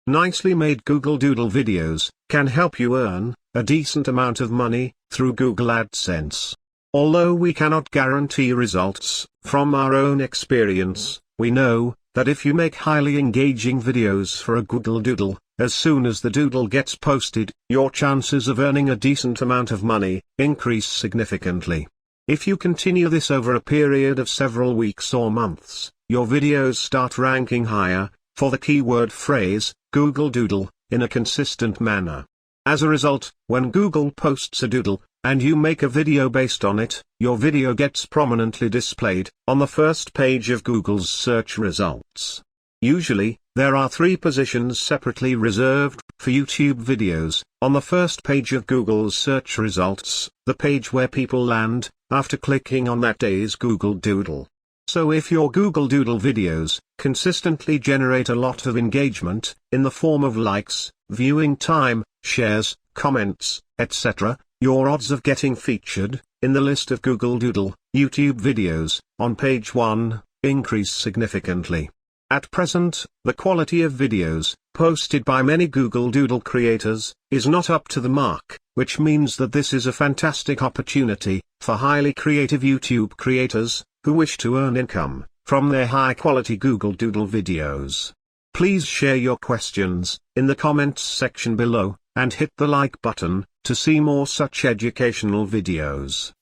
nicely made Google Doodle videos can help you earn a decent amount of money through Google Adsense. Although we cannot guarantee results, from our own experience, we know that if you make highly engaging videos for a Google Doodle, as soon as the doodle gets posted, your chances of earning a decent amount of money increase significantly. If you continue this over a period of several weeks or months, your videos start ranking higher for the keyword phrase, Google Doodle, in a consistent manner. As a result, when Google posts a doodle, and you make a video based on it, your video gets prominently displayed on the first page of Google's search results. Usually, there are 3 positions separately reserved for YouTube videos. On the first page of Google's search results, the page where people land after clicking on that day's Google Doodle. So if your Google Doodle videos consistently generate a lot of engagement, in the form of likes, viewing time, shares, comments, etc., your odds of getting featured in the list of Google Doodle YouTube videos on page 1 increase significantly. At present, the quality of videos posted by many Google Doodle creators is not up to the mark, which means that this is a fantastic opportunity for highly creative YouTube creators who wish to earn income from their high-quality Google Doodle videos. Please share your questions in the comments section below, and hit the like button to see more such educational videos.